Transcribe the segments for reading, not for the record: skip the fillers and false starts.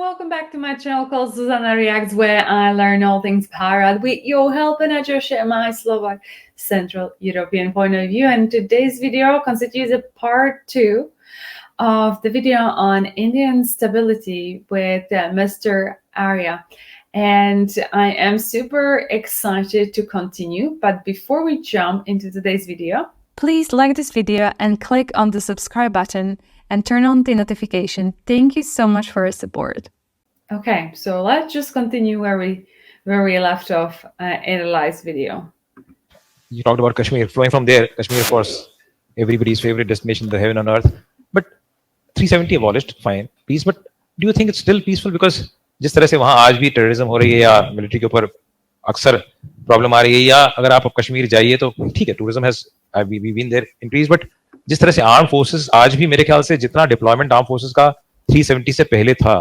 welcome back to my channel called Zuzana Reacts, where I learn all things para with your help and I just share my Slovak Central European point of view. And today's video constitutes a part 2 of the video on Indian stability with Mr. Arya. And I am super excited to continue. But before we jump into today's video, please like this video and click on the subscribe button and turn on the notification. Thank you so much for your support. Okay, so let's just continue where we left off in the last video. You talked about Kashmir. Flowing from there, Kashmir, of course, everybody's favorite destination, the heaven on earth. But 370 abolished, fine, peace. But do you think it's still peaceful? Because जिस तरह से वहाँ आज भी terrorism हो रही है या मिलिट्री के ऊपर अक्सर प्रॉब्लम आ रही है, या अगर आप कश्मीर जाइए तो ठीक है, tourism has been there increase, but जिस तरह से आर्म फोर्सेस आज भी मेरे ख्याल से जितना डिप्लॉयमेंट आर्म फोर्सेस का 370 से पहले था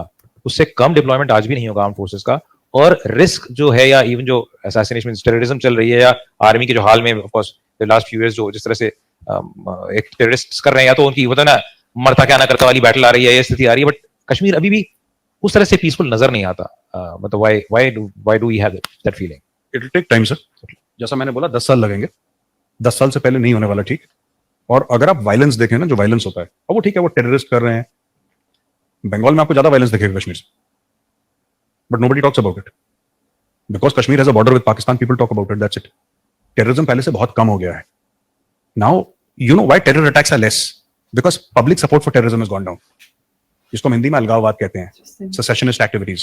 उससे कम डिप्लॉयमेंट आज भी नहीं होगा आर्म फोर्सेस का. और रिस्क जो है या इवन जो असैसिनेशन टेररिज्म चल रही है या आर्मी के जो हाल में of course last few years जो जिस तरह से एक टेररिस्ट कर रहे हैं या तो उनकी वो ना मरता क्या ना करता वाली बैटल आ रही है, ये स्थिति आ रही है, बट कश्मीर अभी भी उस तरह से पीसफुल नजर नहीं आता. मतलब why do we have that feeling? It will take time sir. जैसा मैंने बोला 10 साल लगेंगे. 10 साल से पहले नहीं होने वाला, ठीक. और अगर आप वायलेंस देखें ना, जो वायलेंस होता है, अब वो ठीक है, वो टेररिस्ट कर रहे हैं. बंगाल में आपको ज्यादा वायलेंस दिखेगा कश्मीर से, but nobody talks about it because Kashmir has a border with Pakistan. People talk about it, that's it. Terrorism पहले से बहुत कम हो गया है. Now you know why terror attacks are less, because public support for terrorism has gone down. जिसको हिंदी में अलगाववाद कहते हैं, secessionist activities,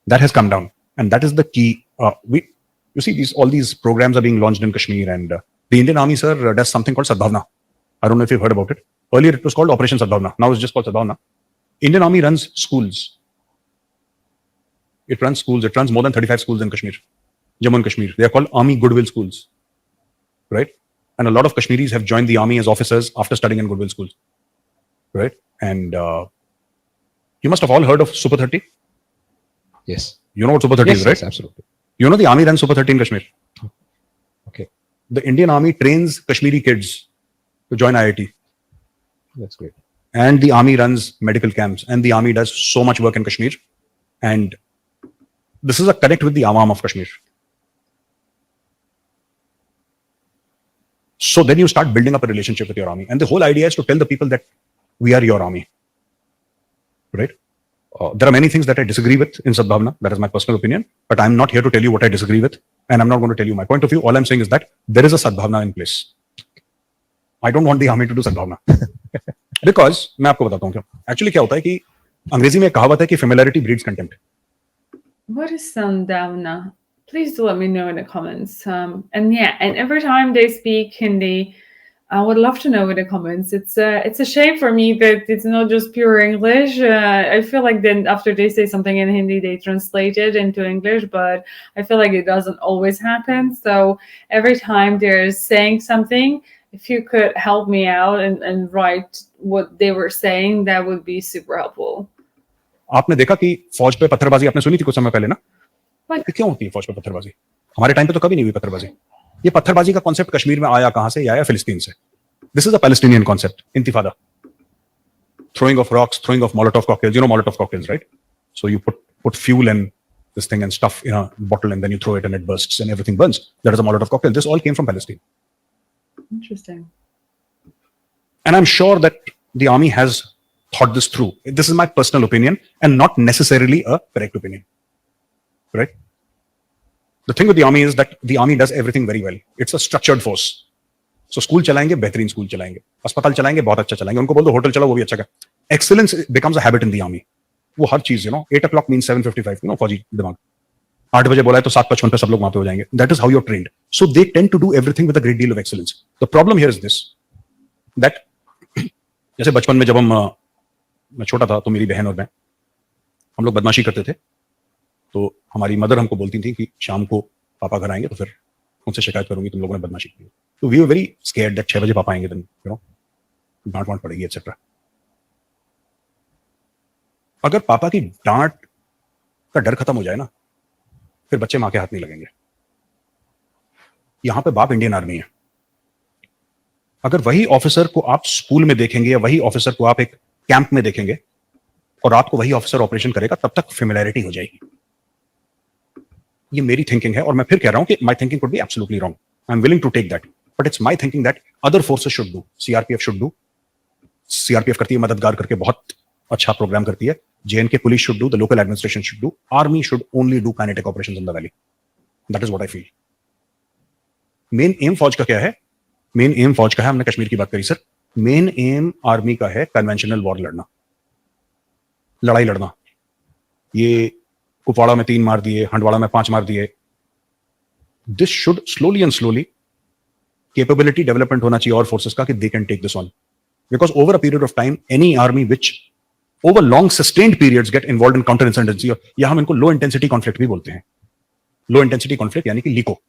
that has come down, and that is the key. You see, all these programs are being launched in Kashmir, and the Indian Army, sir, does something called Sadbhavna. I don't know if you've heard about it. Earlier, it was called Operation Sadbhavna. Now it's just called Sadbhavna. Indian Army runs schools. It runs schools. It runs more than 35 schools in Kashmir, Jammu and Kashmir. They are called Army Goodwill Schools, right? And a lot of Kashmiris have joined the army as officers after studying in Goodwill Schools, right? And you must have all heard of Super 30. Yes. You know what Super 30 is, right? Yes, absolutely. You know the army runs Super 30 in Kashmir. Okay. The Indian Army trains Kashmiri kids to join IIT. That's great. And the army runs medical camps, and the army does so much work in Kashmir. And this is a connect with the Awam of Kashmir. So then you start building up a relationship with your army. And the whole idea is to tell the people that we are your army. Right? There are many things that I disagree with in Sadbhavna. That is my personal opinion. But I'm not here to tell you what I disagree with. And I'm not going to tell you my point of view. All I'm saying is that there is a Sadbhavna in place. I don't want the army to do Sadbhavna. Because, मैं आपको बताता हूँ क्यों. Actually क्या होता है कि अंग्रेजी में एक कहावत है कि familiarity breeds contempt. What is Sadbhavna? Please do let me know in the comments. And yeah, and every time they speak Hindi, I would love to know in the comments. It's a shame for me that it's not just pure English. I feel like then after they say something in Hindi, they translate it into English, but I feel like it doesn't always happen. So every time they're saying something, if you could help me out and write what they were saying, that would be super helpful. आपने देखा कि फौज पे पत्थरबाजी आपने सुनी थी कुछ समय पहले ना? क्यों होती है फौज पे पत्थरबाजी? हमारे टाइम पे तो कभी नहीं हुई पत्थरबाजी. ये पत्थरबाजी का कॉन्सेप्ट कश्मीर में आया कहां से? ये आया फिलिस्तीन से. This is a Palestinian concept, intifada. Throwing of rocks, throwing of Molotov cocktails. You know Molotov cocktails, right? So you put fuel in this thing and stuff in a bottle, and then you throw it and it bursts and everything burns. That is a Molotov cocktail. This all came from Palestine. Interesting. And I'm sure that the army has thought this through. This is my personal opinion and not necessarily a correct opinion, right? The thing with the army is that the army does everything very well. It's a structured force. So school चलाएंगे, बेहतरीन school चलाएंगे, अस्पताल चलाएंगे, बहुत अच्छा चलाएंगे, उनको बोल दो होटल चलाओ, वो भी अच्छा कर. Excellence becomes a habit in the army. वो हर चीज, 8 o'clock means 7:55, फौजी दिमाग. 8 बजे बोला है तो 7:55 पे सब लोग वहां पे हो जाएंगे. That is how you're trained. So they tend to do everything with a great deal of excellence. The problem here is this, that जैसे बचपन में जब मैं छोटा था तो मेरी बहन और मैं हम लोग बदमाशी करते थे, तो हमारी मदर हमको बोलती थी कि शाम को पापा घर आएंगे तो फिर उनसे शिकायत करूंगी तुम लोगों ने बदमाशी की. तो we were very scared that 6 बजे पापा आएंगे, देन डांट वांट पड़ेगी एटसेट्रा. अगर पापा की डांट का डर खत्म हो जाए ना, फिर बच्चे मां के हाथ नहीं लगेंगे. यहां पे बाप इंडियन आर्मी है. अगर वही ऑफिसर को आप स्कूल में देखेंगे या वही ऑफिसर को आप एक कैंप में देखेंगे, और रात को वही ऑफिसर ऑपरेशन करेगा, तब तक फेमिलियरिटी हो जाएगी। ये मेरी थिंकिंग है, और मैं फिर कह रहा हूं कि my thinking could be absolutely wrong, I am willing to take that, but it's my thinking that other forces should do, CRPF should do, CRPF करती है मददगार करके, बहुत अच्छा प्रोग्राम करती है, JNK police should do, the local administration should do, army should only do kinetic operations in the valley, that is what I feel. मेन एम फौज का क्या है? मेन एम फौज का है, हमने कश्मीर की बात करी सर, मेन एम आर्मी का है कन्वेंशनल वॉर लड़ना, लड़ाई लड़ना। ये कुपवाड़ा में 3 मार दिए, हंडवाड़ा में 5 मार दिए, this should slowly and slowly capability development होना चाहिए और फोर्सेस का कि they can take this on, because over a period of time any army which over long sustained periods get involve in counter insurgency, या हम इनको low intensity conflict भी बोलते हैं, लो इंटेंसिटी कॉन्फ्लिक्ट यानी कि लीको,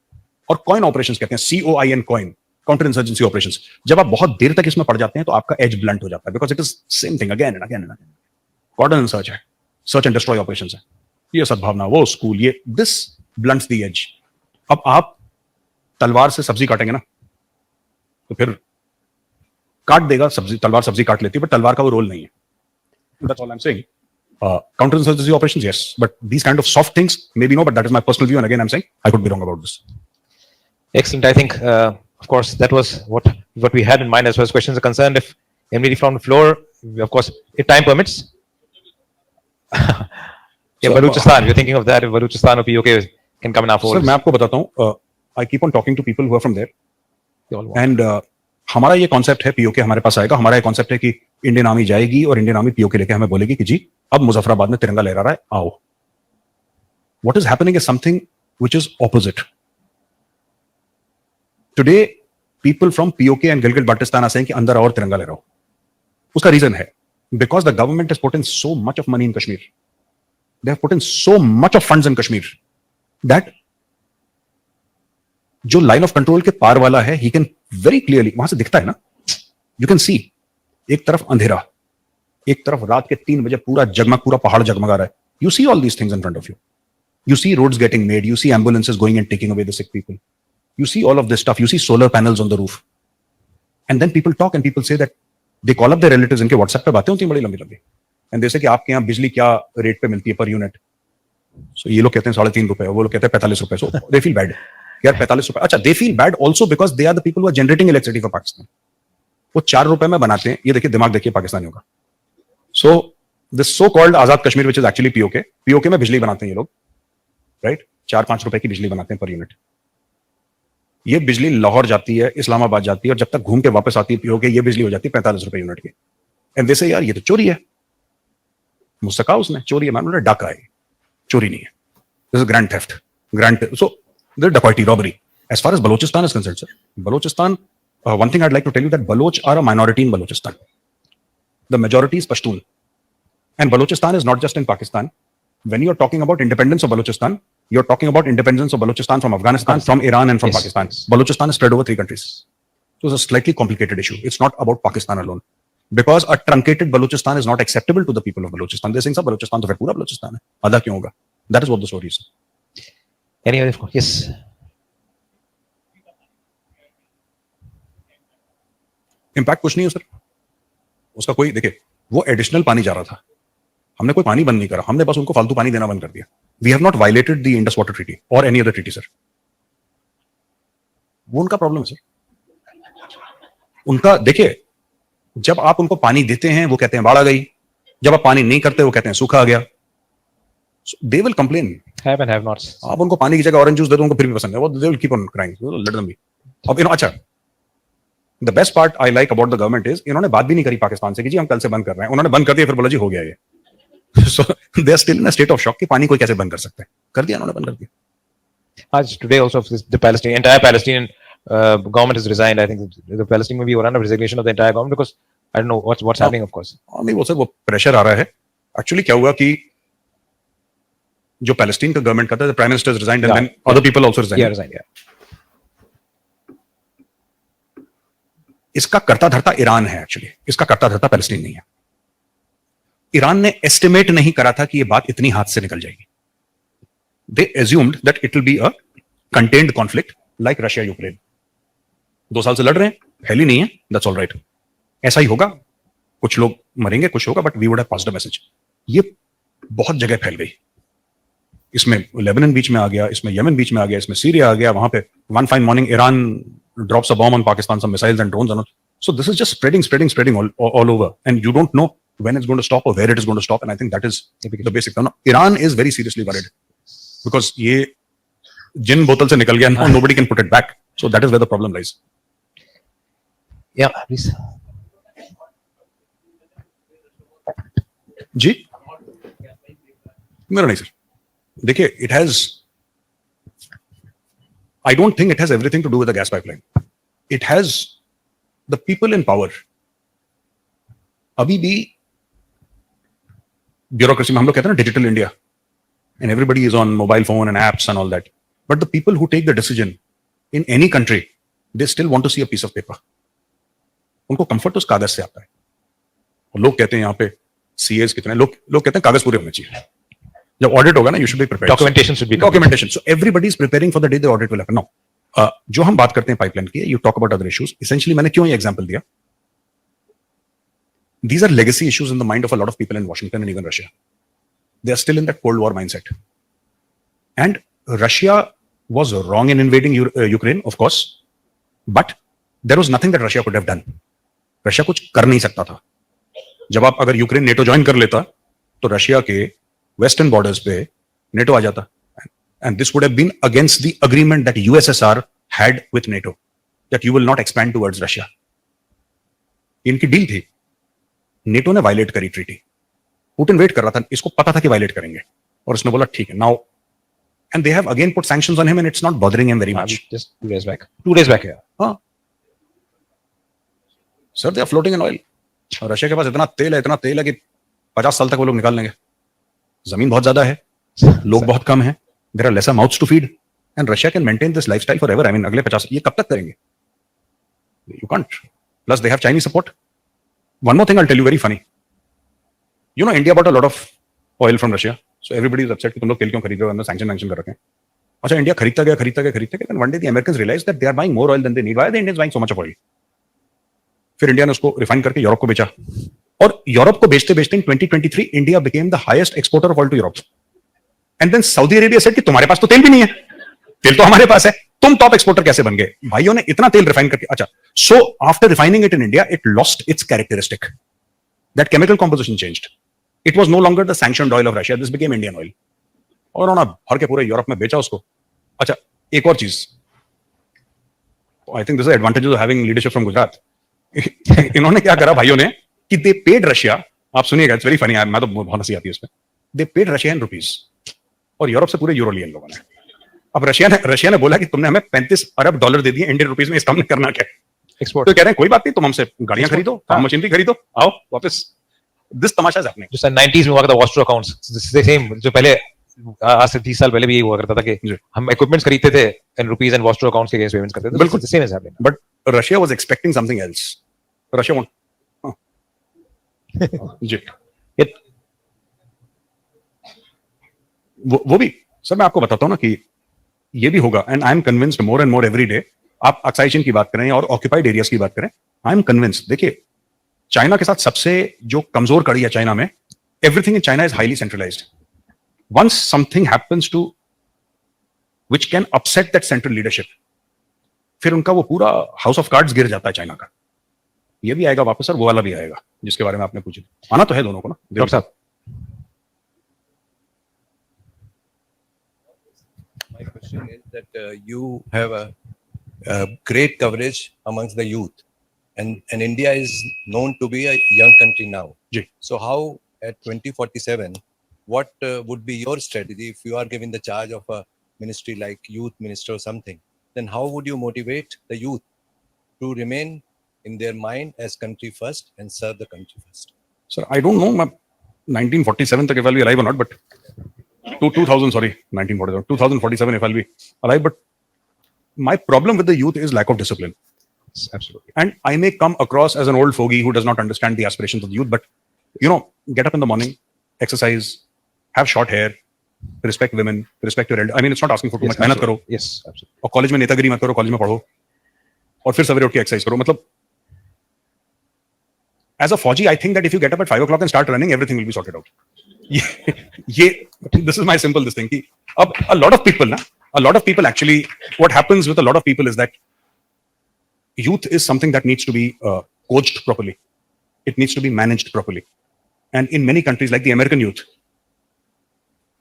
और कॉइन ऑपरेशंस कहते हैं, COIN coin, counter insurgency operations. जब आप बहुत देर तक इसमें पड़ जाते हैं तो आपका एज ब्लंट हो जाता है, because it is same thing again and again and again. Cordon and search है, सर्च एंड डिस्ट्रॉय ऑपरेशंस है, ये सद्भावना, वो स्कूल, ये दिस ब्लंट्स द एज। अब आप तलवार से सब्जी काटेंगे ना, तो फिर काट देगा सब्जी, तलवार सब्जी काट लेती है, बट तलवार का वो रोल नहीं है। That's all I'm saying. Counterinsurgency operations, yes, but these kind of soft things, maybe no, but that is my personal view. And again, I'm saying I could be wrong about this. Excellent. I think, of course, that was what we had in mind as far as questions are concerned. If anybody from the floor, of course, if time permits. Yeah, Balochistan. You're thinking of that. If Balochistan or POK can come in our fold. Sir, मैं आपको बताता हूँ. I keep on talking to people who are from there, They all want. and हमारा ये concept है, PoK हमारे पास आएगा, हमारा ये कॉन्सेप्ट है कि इंडियन आर्मी जाएगी और इंडियन आर्मी पीओके लेके हमें बोलेगी कि जी अब मुजफ्फराबाद में तिरंगा लहरा रहा है, आओ। What is happening is something which is opposite. Today people from PoK and Gilgit Baltistan are saying कि अंदर आओ और तिरंगा लहराओ। उसका रीजन है because the government has put in so much of money in Kashmir, they have put in so much of funds in Kashmir that जो line of control के पार वाला है, ही कैन वेरी क्लियरली, वहां से दिखता है ना, यू कैन सी, एक तरफ अंधेरा, एक तरफ रात के 3 बजे पूरा जगमग, पूरा पहाड़ जगमगा रहा है, you see all these things in front of you, you see roads getting made, you see ambulances going and taking away the sick people, you see all of this stuff, you see solar panels on the roof, and then people talk and people say that they call up their relatives, इनके WhatsApp पे बातें होती हैं बड़ी लंबी लंबी, and they say कि आपके यहाँ बिजली क्या रेट पे मिलती है पर यूनिट, so ये लोग कहते हैं 3.5 रुपए, वो लोग कहते हैं 45 रुपए, so they feel bad, यार 45 रुपए, अच्छा, they feel bad also because they are the people who are generating electricity for Pakistan, वो 4 रुपए में बनाते हैं, ये देखिए दिमाग देखिए पाकिस्तानियों का, so this so called Azad Kashmir which is actually POK में बिजली बनाते हैं ये लोग, राइट, 4-5 रुपए की बिजली बनाते हैं पर यूनिट, ये बिजली लाहौर जाती है, इस्लामाबाद जाती है, और जब तक घूम के वापस आती है पीओके, ये बिजली हो जाती है 45 रुपए यूनिट की, एंड वैसे यार ये तो चोरी है, मुझसे कहा उसने चोरी है, मैंने बोला डाका है, चोरी नहीं है, this is grand theft, so this डकैती, robbery. As far as Balochistan is concerned sir, Balochistan, one thing I would like to tell you that Baloch are a minority in Balochistan, the majority is Pashtun, and Balochistan is not just in Pakistan, when you are talking about independence of Balochistan, you're talking about independence of Balochistan from Afghanistan, from Iran, and from Yes. Pakistan. Balochistan is spread over 3 countries. So it's a slightly complicated issue. It's not about Pakistan alone. Because a truncated Balochistan is not acceptable to the people of Balochistan. They're saying, sir, Balochistan to pura Balochistan hai. Adha kyun hoga? That is what the story is. Any other? Yes. Impact कुछ नहीं है sir, उसका कोई, देखिए वो additional पानी जा रहा था, हमने कोई पानी बंद नहीं करा, हमने बस उनको फालतू पानी देना बंद कर दिया। We have not violated the Indus water treaty और एनी अदर ट्रीटी सर, वो उनका प्रॉब्लम है सर, उनका, देखिए जब आप उनको पानी देते हैं वो कहते हैं बाढ़ आ गई, जब आप पानी नहीं करते वो कहते हैं सूखा आ गया, they will complain. Have and have nots. आप उनको पानी की जगह ऑरेंज जूस दे दो, उनको फिर भी पसंद है, वो they will keep on crying, let them be. अब अच्छा, the best part I like about the government is, इन्होंने बात भी नहीं करी पाकिस्तान से कि जी हम कल से बंद कर रहे हैं, उन्होंने बंद कर दिया, फिर बोला जी हो गया ये। So they are still in a state of shock कि पानी कोई कैसे बंद कर सकता है, कर दिया उन्होंने, बंद कर दिया। As today also the Palestinian, entire Palestinian government has resigned. I think the Palestinian will be under resignation of the entire government because I don't know what's happening, of course. नहीं वो सर, वो pressure आ रहा है। Actually क्या हुआ कि जो Palestine का गवर्नमेंट का था, prime minister resigned and then other people also Yeah, resigned. resigned. Yeah. इसका कर्ता धर्ता ईरान है, एक्चुअली इसका कर्ता धर्ता पैलेस्टीन नहीं है। ईरान ने एस्टिमेट नहीं करा था कि ये बात इतनी हाथ से निकल जाएगी। They assumed that it will be a contained conflict like Russia Ukraine, 2 साल से लड़ रहे हैं, फैली नहीं है, दैट्स ऑल राइट, ऐसा ही होगा, कुछ लोग मरेंगे, कुछ होगा, but we would have passed the message. ये बहुत जगह फैल गई. इसमें लेबनान बीच में आ गया, इसमें यमन बीच में आ गया, इसमें सीरिया आ गया. वहां पे one fine morning Iran drops a bomb on Pakistan, some missiles and drones and all. So this is just spreading all over, and you don't know when it's going to stop or where it is going to stop. And I think that is the basic. No, Iran is very seriously worried because ये जिन बोतल से निकल गया, now nobody can put it back. So that is where the problem lies. Yeah, please. जी मेरा नहीं sir. देखिए, it has. I don't think it has everything to do with the gas pipeline. It has the people in power. अभी भी bureaucracy में हम लोग कहते हैं ना digital India, and everybody is on mobile phone and apps and all that. But the people who take the decision in any country, they still want to see a piece of paper. उनको comfort उस कागज से आता है. और लोग कहते हैं यहाँ पे CAs कितने लोग कहते हैं कागज पूरे होने चाहिए. जब ऑडिट होगा ना, you should be prepared. Documentation should be documentation. So everybody is preparing for the day the audit will happen. Now, जो हम बात करते हैं पाइपलाइन की, you talk about other issues. Essentially, मैंने क्यों ये एग्जांपल दिया? These are legacy issues in the mind of a lot of people in Washington and even Russia. They are still in that Cold War mindset. And Russia was wrong in invading Ukraine, of course, but there was nothing that Russia could have done. Russia कुछ कर नहीं सकता था. जब आप अगर Ukraine NATO join कर लेता, तो रशिया के वेस्टर्न बॉर्डर्स पे नेटो आ जाता. And this would have been against the agreement that USSR had with NATO, that you will not expand towards Russia. इनकी डील थी. नेटो ने वायलेट करी ट्रीटी. पुतिन वेट कर रहा था, इसको पता था कि वायलेट करेंगे, और उसने बोला ठीक है. Now and they have again put sanctions on him and it's not bothering him very much. Just 2 days back. 2 days back, yeah. हाँ. Sir, they are floating in oil. और रशिया के पास इतना तेल है कि 50 साल तक वो लोग निकाल लेंगे. जमीन बहुत ज्यादा है, लोग बहुत कम हैं. There are lesser mouths to feed, and Russia can maintain this lifestyle forever. I mean, अगले 50 ये कब तक करेंगे? You can't. Plus, they have Chinese support. One more thing I'll tell you, very funny. You know, India bought a lot of oil from Russia, so everybody is upset कि तुम लोग तेल क्यों खरीद रहे हो? हमने sanction कर रखे हैं. अच्छा, इंडिया खरीदता गया. Then one day the Americans realized that they are buying more oil than they need. Why are the Indians buying so much of oil? फिर इंडिया ने उसको रिफाइन करके यूरोप को बेचा, और यूरोप को बेचते बेचते in 2023 India became the highest exporter of oil to Europe. And then Saudi Arabia said कि तुम्हारे पास तो तेल भी नहीं है, तेल तो हमारे पास है, तुम टॉप एक्सपोर्टर कैसे बन गए? भाइयों ने इतना तेल रिफाइन करके. अच्छा, so after refining it in India, it lost its characteristic. That chemical composition changed. It was no longer the sanctioned oil of Russia, this became Indian oil. और उन्होंने भर के पूरे यूरोप में बेचा उसको. अच्छा, एक और चीज, I think this is advantages of having leadership from Gujarat. इन्होंने क्या करा भाइयों ने कि दे पेड रशिया. आप सुनिएगा, इट्स वेरी फनी, मैं तो बहुत हंसी आती है इसमें. दे पेड रशिया इन रुपीज, और यूरोप से पूरे यूरो लिए इन लोगों ने. अब रशिया ने बोला कि तुमने हमें $35 अरब दे दिए इंडियन रुपीज में, इसका हमने करना क्या? एक्सपोर्ट. तो कह रहे हैं कोई बात नहीं, तुम हमसे गाड़ियां खरीदो, काम मशीनरी खरीदो, आओ वापस. दिस तमाशा है अपने. जो 90s में हुआ था वॉस्टर अकाउंट्स, सेम जो पहले आज से 30 साल पहले भी यही हुआ करता था कि हम इक्विपमेंट्स खरीदते थे in rupees and vostro accounts के अगेंस्ट पेमेंट्स करते थे. बिल्कुल same is happening. But Russia was expecting something else. Russia जी वो भी सर, मैं आपको बताता हूं ना कि ये भी होगा. And I am convinced more and more every day. आप अक्साई चीन की बात करें और ऑक्यूपाइड एरियाज की बात करें, आई एम कन्विंस्ड. देखिए, चाइना के साथ सबसे जो कमजोर कड़ी है चाइना में, everything in China is highly centralised. Once something happens to which can upset that central leadership, फिर उनका वो पूरा हाउस ऑफ कार्ड्स गिर जाता है चाइना का. ये भी आएगा वापस, और वो वाला भी आएगा जिसके बारे में आपने पूछा. आना तो है दोनों को ना. डॉक्टर साहब, my question is that you have a great coverage amongst the youth, and India is known to be a young country now. Ji. So how at 2047, what would be your strategy if you are given the charge of a ministry like youth minister or something? Then how would you motivate the youth to remain in their mind as country first and serve the country first? Sir, I don't know 1947 तक if I'll be alive or not, but 2047 if I'll be alive. But my problem with the youth is lack of discipline. absolutely. And I may come across as an old fogey who does not understand the aspirations of the youth, but you know, get up in the morning, exercise, have short hair, respect women, respect your elder. I mean, it's not asking for too much. मेहनत करो. Yes, absolutely. और college में नेतागिरी मत करो, college में पढ़ो, और फिर सवेरे उठ के एक्सरसाइज करो. मतलब as a Fauji, I think that if you get up at 5 o'clock and start running, everything will be sorted out. ये this is my simple this thing कि अब a lot of people actually, what happens with a lot of people is that youth is something that needs to be coached properly. It needs to be managed properly. And in many countries like the American youth,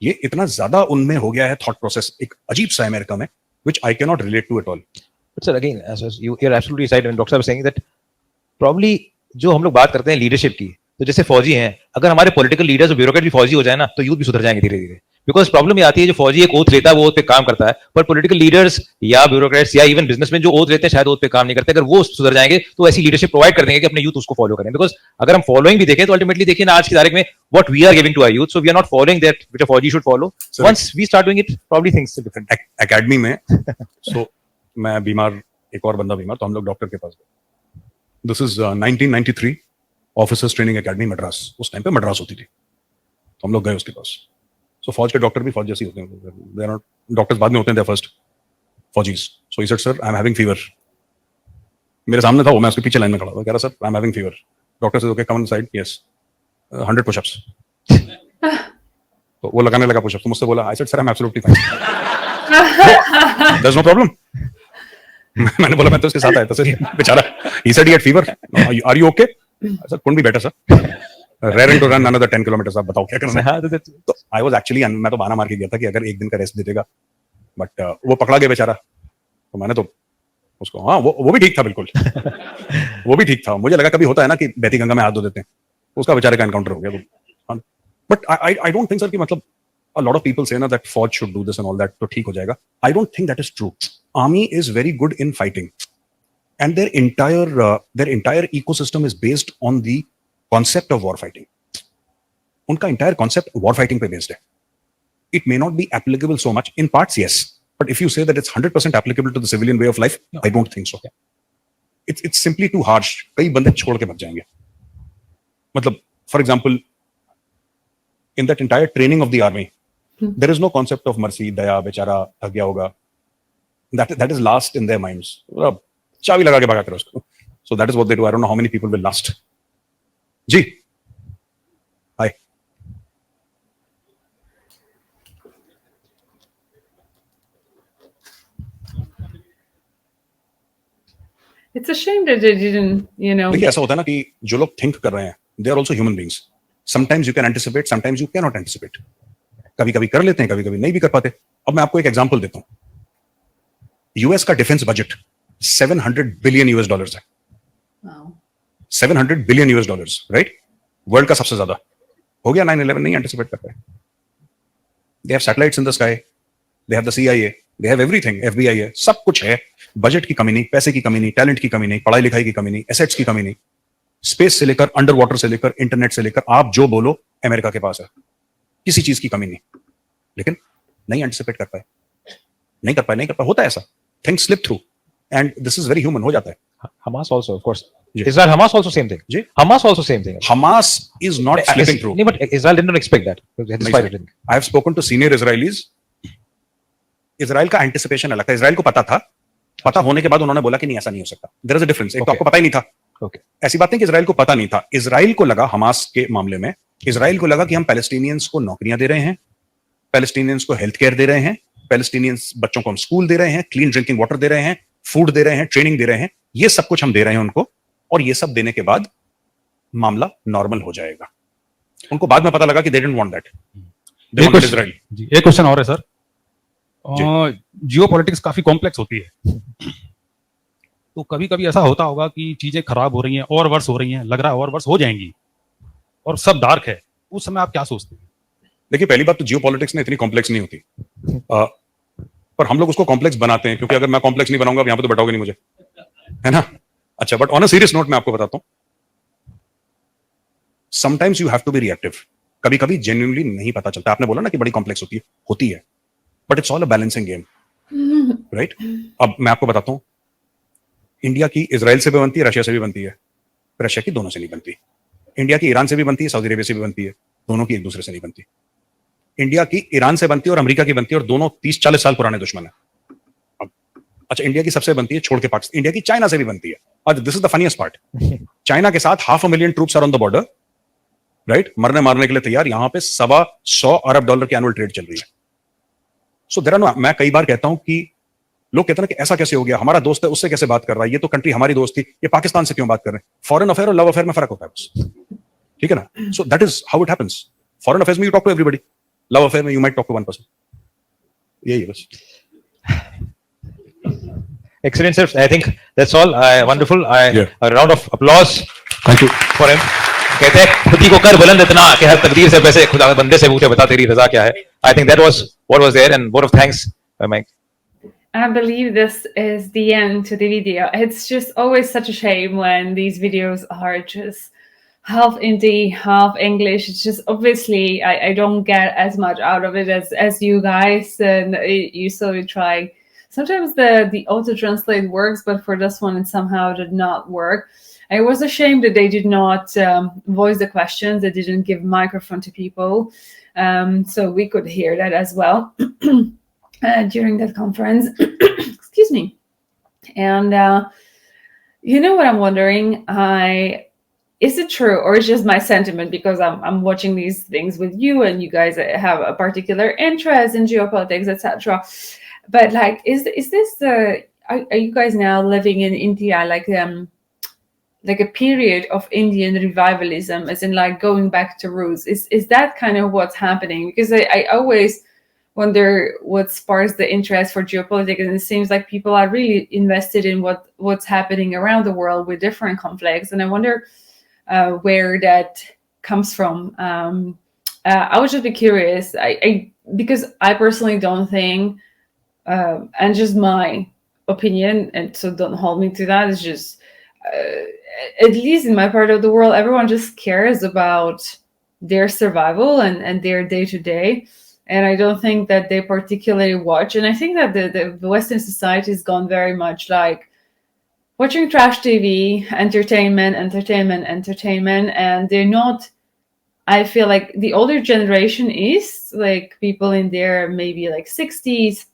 ये इतना ज्यादा उनमें हो गया है thought process एक अजीब सा अमेरिका में, which I cannot relate to at all. But sir, again, as you're absolutely right when Dr. was saying that probably जो हम लोग बात करते हैं लीडरशिप की, तो जैसे फौजी हैं, अगर हमारे पॉलिटिकल लीडर्स और ब्यूरोक्रेट भी फौजी हो जाए ना, तो यूथ भी सुधर जाएंगे धीरे धीरे. बिकॉज प्रॉब्लम ये आती है, जो फौजी एक ओथ लेता है वो ओथ पे काम करता है, पर पॉलिटिकल लीडर्स या ब्यूरोक्रेट्स या इवन बिजनेसमैन जो ओथ लेते हैं शायद ओथ पे काम नहीं करते. अगर वो सुधर जाएंगे तो ऐसी लीडरशिप प्रोवाइड कर देंगे कि अपने यूथ उसको फॉलो करें. बिकॉज अगर हम फॉलोइंग भी देखें तो अल्टीमेटली देखिए ना आज की तारीख में what we are giving to our youth, so we are not following that which a fauji should follow. Once we start doing it probably things different. Academy में सो मैं बीमार, एक और बंदा बीमार, तो हम लोग डॉक्टर के पास गए. This is 1993, officers training academy Madras. उस टाइम पे मद्रास होती थी, तो हम लोग गए उसके पास. सो फौज के डॉक्टर भी फौज जैसे होते हैं, दे आर नॉट डॉक्टर्स, बाद में होते हैं, they are first faujis. So he said sir I am having fever. मेरे सामने था वो, मैं उसके पीछे लाइन में खड़ा हुआ, कह रहा sir I am having fever. Doctor से okay come on side, yes 100 pushups. तो वो लगाने लगा पुशअप्स, तो मुझसे बोला, I said sir I am absolutely fine, there is no problem. मैंने बोला मैं तो उसके साथ आया था सर, बेचारा. He said he had fever, are you okay? Sir couldn't be better sir, raring to run another 10 kilometre. आप बताओ क्या करना है. तो आई वाज एक्चुअली, मैं तो बहाना मार के गया था कि अगर एक दिन का रेस्ट दे देगा, बट वो पकड़ा गया बेचारा. तो मैंने तो उसको, हाँ वो भी ठीक था बिल्कुल. वो भी ठीक था. मुझे लगा कभी होता है ना कि बहती गंगा में हाथ धो देते हैं, उसका बेचारे का एनकाउंटर हो गया. But I don't think sir कि मतलब a lot of people say na that Fauj should do this and all that, तो ठीक हो जाएगा. I don't think that is true. Army is very good in fighting, and their entire ecosystem is based on the concept of war fighting. उनका entire concept war fighting पे based है. It may not be applicable so much in parts, yes, but if you say that it's 100% applicable to the civilian way of life, I don't think so. It's simply too harsh. कई बंदे छोड़ के भाग जाएंगे. मतलब for example, in that entire training of the army, there is no concept of mercy, दया, बेचारा थक गया होगा. That is last in their minds. चाबी लगा के भागा करो उसको. So that is what they do. I don't know how many people will last. Ji, hi. It's a shame that they didn't, देखिए ऐसा होता है ना कि जो लोग थिंक कर रहे हैं, they are also human beings. Sometimes you can anticipate, sometimes you cannot anticipate. कभी कभी कर लेते हैं, कभी कभी नहीं भी कर पाते. अब मैं आपको एक एग्जांपल देता हूं. यूएस का डिफेंस बजट $700 बिलियन है. Wow. $700 billion right? वर्ल्ड का सबसे ज्यादा. हो गया 9/11, नहीं एंटिसिपेट कर पाए. They have satellites in the sky, they have the CIA, they have everything, FBI है, सब कुछ है. बजट की कमी नहीं, पैसे की कमी नहीं, टैलेंट की कमी नहीं, पढ़ाई लिखाई की कमी नहीं, एसेट्स की कमी नहीं. स्पेस से लेकर, अंडर वाटर से लेकर, इंटरनेट से लेकर, आप जो बोलो अमेरिका के पास है. किसी चीज की कमी नहीं, लेकिन नहीं एंटिसिपेट कर पाए, नहीं कर पाए. होता है ऐसा. Things slip through, and this is very human. हो जाता है. Hamas also, of course. Israel, Hamas also same thing. जी. Hamas also same thing. Hamas is not slipping through. No, but Israel did not expect that. Despite it. I have spoken to senior Israelis. Israel का anticipation अलग था. Israel को पता था, पता होने के बाद उन्होंने बोला कि नहीं ऐसा नहीं हो सकता. There is a difference. एक तो आपको पता ही नहीं था. Okay. ऐसी बात नहीं कि इजराइल को पता नहीं था. इजराइल को लगा, हमास के मामले में इजराइल को लगा कि हम पैलेस्टीनियंस को नौकरियां दे रहे हैं, पैलेस्टीनियंस को हेल्थ केयर दे रहे हैं, पैलेस्टीनियंस बच्चों को हम स्कूल दे रहे हैं, क्लीन ड्रिंकिंग वाटर दे रहे हैं, फूड दे रहे हैं, ट्रेनिंग दे रहे हैं. ये सब कुछ हम दे रहे हैं उनको, और ये सब देने के बाद मामला नॉर्मल हो जाएगा. उनको बाद में पता लगा कि they didn't want that. They wanted Israel. जी, एक क्वेश्चन और है सर. जियोपॉलिटिक्स काफी कॉम्प्लेक्स होती है, तो कभी कभी ऐसा होता होगा कि चीजें खराब हो रही हैं और वर्ष हो रही हैं, लग रहा है और वर्ष हो जाएंगी, और सब डार्क है. उस समय आप क्या सोचते हैं? देखिए पहली बात तो जियोपॉलिटिक्स में इतनी कॉम्प्लेक्स नहीं होती, पर हम लोग उसको कॉम्प्लेक्स बनाते हैं, क्योंकि अगर मैं कॉम्प्लेक्स नहीं बनाऊंगा यहाँ पे तो बैठाओगे नहीं मुझे, है ना. अच्छा, but on a serious note मैं आपको बताता हूं, sometimes you have to be reactive. कभी कभी जेन्युइनली नहीं पता चलता. आपने बोला ना कि बड़ी कॉम्प्लेक्स होती है, but it's all a balancing game, right. अब मैं आपको बताता हूं, इंडिया की इजराइल से भी बनती है, रशिया से भी बनती है. रशिया की दोनों से नहीं बनती. इंडिया की ईरान से भी बनती है, सऊदी अरेबिया से भी बनती है. दोनों की एक दूसरे से नहीं बनती. इंडिया की ईरान से बनती है और अमेरिका की बनती है, और दोनों 30-40 साल पुराने दुश्मन है. अच्छा, इंडिया की सबसे बनती है छोड़ के पाकिस्तान. इंडिया की चाइना से भी बनती है. और this is the funniest part, China के साथ 500,000 troops are on the border, right, मरने मारने के लिए तैयार, यहाँ पे $125 अरब की एनुअल ट्रेड चल रही है. सो देयर आर नो, मैं कई बार कहता हूं कि लोग कहते हैं कि ऐसा कैसे हो गया, हमारा दोस्त है उससे कैसे बात कर रहा है, ये तो कंट्री हमारी दोस्त थी, ये पाकिस्तान से क्यों बात कर रहे हैं. फॉरेन अफेयर और लव अफेयर में फर्क होता है बस, ठीक है ना. So that is how it happens. Foreign affairs में you talk to everybody, love affair में you might talk to one person. यही है बस. Excellent, sir. I think that's all. Wonderful. Yeah. A round of applause thank you. for him. कहते हैं खुदी को कर बुलंद इतना कि हर तकदीर से वैसे खुदा बंदे से पूछे बता तेरी रजा क्या है. I think that was what was there, and vote of thanks, Mike. I believe this is the end to the video. It's just always such a shame when these videos are just half Hindi, half English. It's just obviously I don't get as much out of it as you guys, and you slowly try. Sometimes the auto translate works, but for this one it somehow did not work. I was ashamed that they did not voice the questions. They didn't give microphone to people, so we could hear that as well during that conference. Excuse me. And you know what I'm wondering? Is it true, or is just my sentiment because I'm watching these things with you, and you guys have a particular interest in geopolitics, etc. But like, is this are you guys now living in India like a period of Indian revivalism, as in like going back to roots? Is that kind of what's happening? Because I always wonder what sparks the interest for geopolitics, and it seems like people are really invested in what's happening around the world with different conflicts, and I wonder where that comes from. I would just be curious. Because I personally don't think, and just my opinion, and so don't hold me to that, it's just at least in my part of the world, everyone just cares about their survival and their day-to-day, and I don't think that they particularly watch. And I think that the Western society has gone very much like watching trash TV, entertainment, and they're not. I feel like the older generation is like people in their maybe like 60s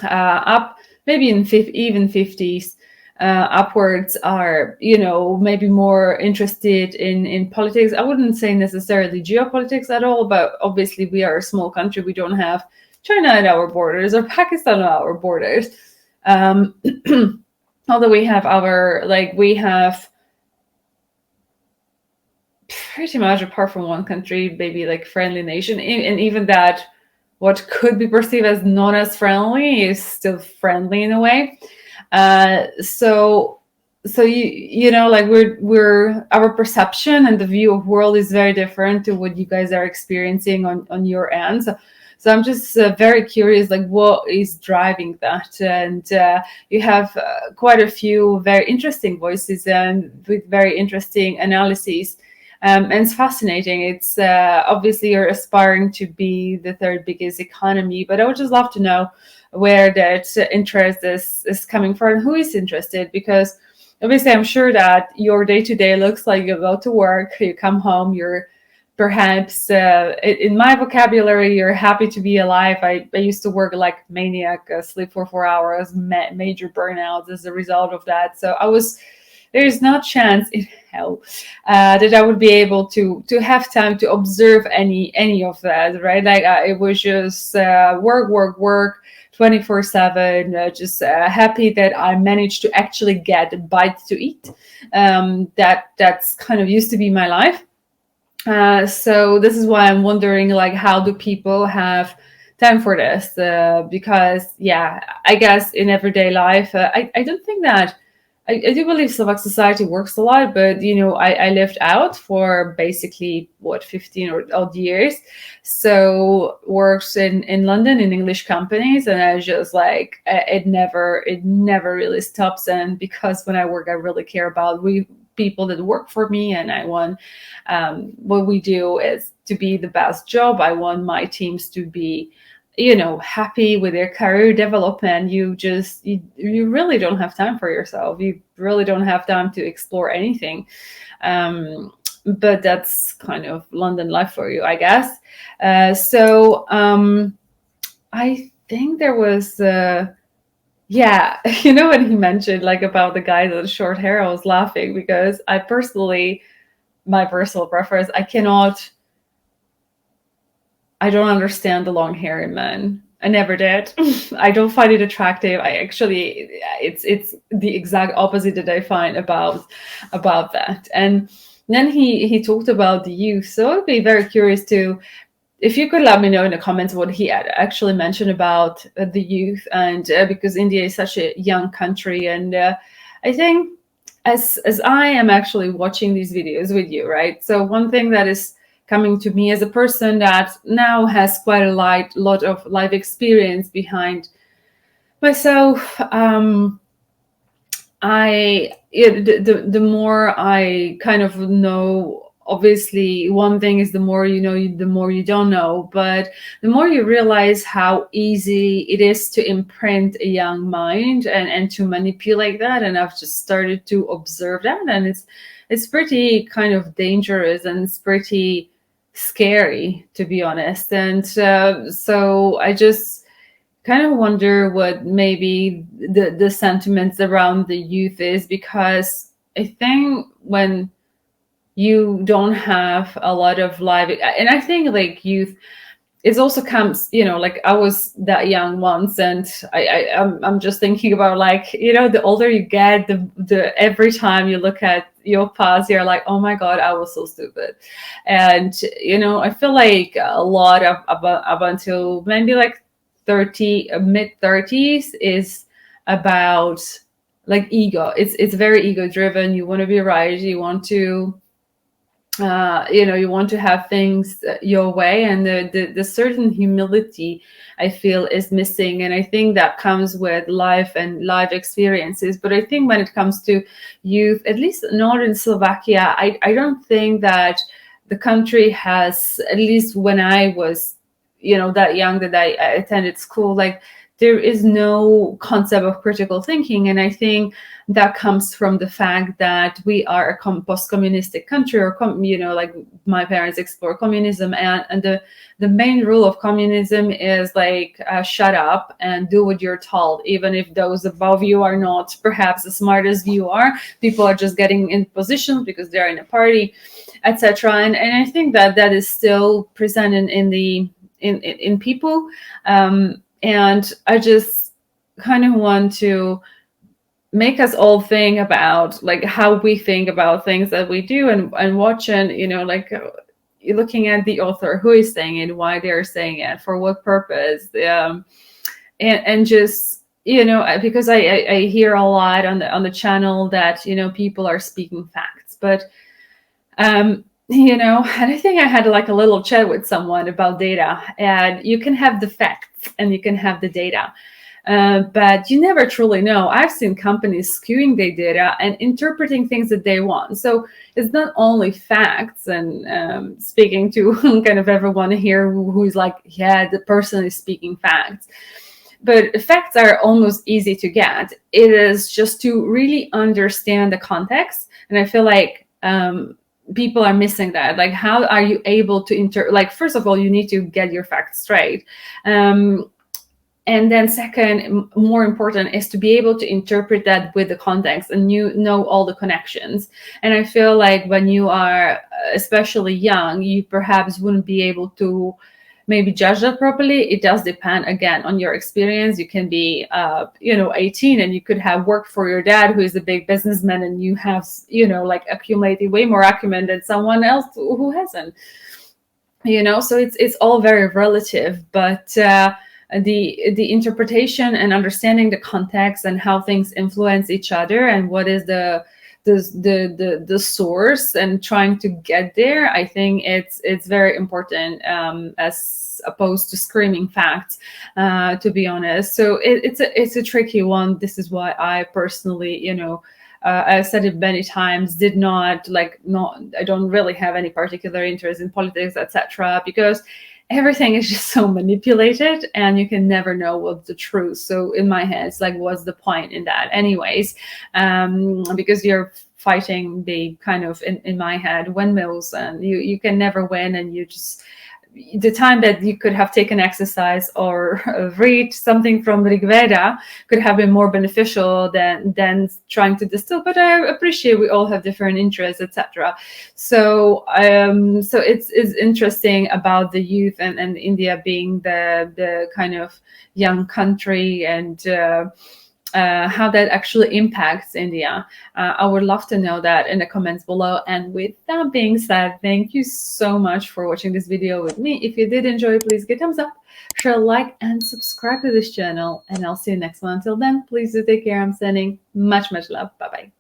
up, maybe even 50s upwards are, you know, maybe more interested in politics. I wouldn't say necessarily geopolitics at all, but obviously we are a small country. We don't have China at our borders or Pakistan at our borders. Although we have pretty much, apart from one country, maybe like friendly nation, and even that, what could be perceived as not as friendly is still friendly in a way. So you know, like we're our perception and the view of world is very different to what you guys are experiencing on your end. So I'm just very curious, like what is driving that? And you have quite a few very interesting voices and with very interesting analyses. And it's fascinating. It's obviously you're aspiring to be the third biggest economy, but I would just love to know where that interest is coming from and who is interested, because obviously I'm sure that your day-to-day looks like you go to work, you come home, you're perhaps in my vocabulary, you're happy to be alive. I used to work like maniac, sleep for 4 hours, major burnouts as a result of that. So there's no chance in hell that I would be able to have time to observe any of that, right? Like it was just work 24/7. Just happy that I managed to actually get a bite to eat. That's kind of used to be my life. So this is why I'm wondering, like, how do people have time for this? Because yeah, I guess in everyday life, I don't think that I do believe Slovak society works a lot, but you know, I lived out for basically 15 or odd years. So works in London in English companies, and I was just like, it never really stops. And because when I work, I really care about people that work for me, and I want what we do is to be the best job. I want my teams to be, you know, happy with their career development. You really don't have time for yourself. You really don't have time to explore anything. But that's kind of London life for you, I guess. So I think there was yeah, you know, when he mentioned like about the guy with the short hair, I was laughing because I personally my personal preference. I don't understand the long hair in men. I never did. I don't find it attractive. It's the exact opposite that I find about that. And then he talked about the youth. So I'd be very curious to, if you could let me know in the comments what he had actually mentioned about the youth, and because India is such a young country, and I think as I am actually watching these videos with you, right? So one thing that is coming to me as a person that now has quite a lot of life experience behind myself, the more I kind of know. Obviously, one thing is the more you know, the more you don't know, but the more you realize how easy it is to imprint a young mind and to manipulate that. And I've just started to observe that, and it's pretty kind of dangerous, and it's pretty scary, to be honest. And so I just kind of wonder what maybe the sentiments around the youth is, because I think when you don't have a lot of live, and I think like youth, it also comes, like I was that young once, and I'm just thinking about, like, the older you get, the every time you look at your past, you're like, oh my God, I was so stupid. And I feel like a lot of up until maybe like mid-30s is about like ego. It's very ego driven. You want to be right, you want to you want to have things your way, and the certain humility I feel is missing. And I think that comes with life and life experiences. But I think when it comes to youth, at least not in Slovakia, I don't think that the country has, at least when I was that young, that I attended school, like there is no concept of critical thinking. And I think that comes from the fact that we are a post-communistic country, or like my parents explore communism, and the main rule of communism is like shut up and do what you're told, even if those above you are not perhaps as smart as you are. People are just getting in positions because they're in a party, etc. And I think that is still present in people. And I just kind of want to make us all think about like how we think about things that we do, and watch, and like looking at the author, who is saying it, why they're saying it, for what purpose, and just because I hear a lot on the channel that people are speaking facts, but and I think I had like a little chat with someone about data, and you can have the facts and you can have the data, but you never truly know. I've seen companies skewing their data and interpreting things that they want. So it's not only facts, and speaking to kind of everyone here who's like, yeah, the person is speaking facts. But facts are almost easy to get. It is just to really understand the context. And I feel like people are missing that. Like, how are you able to like, first of all, you need to get your facts straight. And then second, more important, is to be able to interpret that with the context, and all the connections. And I feel like when you are especially young, you perhaps wouldn't be able to maybe judge that properly. It does depend, again, on your experience. You can be 18, and you could have worked for your dad, who is a big businessman, and you have like accumulated way more acumen than someone else who hasn't. So it's all very relative. But the interpretation and understanding the context and how things influence each other, and what is the source, and trying to get there, I think it's very important, as opposed to screaming facts, to be honest. So it's a tricky one. This is why I personally, I've said it many times, I don't really have any particular interest in politics, etc., because everything is just so manipulated, and you can never know what's the truth. So in my head, it's like, what's the point in that anyways? Because you're fighting the kind of, in my head, windmills, and you can never win, and you just the time that you could have taken exercise or read something from Rig Veda could have been more beneficial than trying to distill. But I appreciate we all have different interests, etc. So so it's interesting about the youth and India being the kind of young country, and how that actually impacts India. I would love to know that in the comments below. And with that being said, thank you so much for watching this video with me. If you did enjoy, please give a thumbs up, share, like, and subscribe to this channel. And I'll see you next one. Until then, please do take care. I'm sending much love. Bye-bye.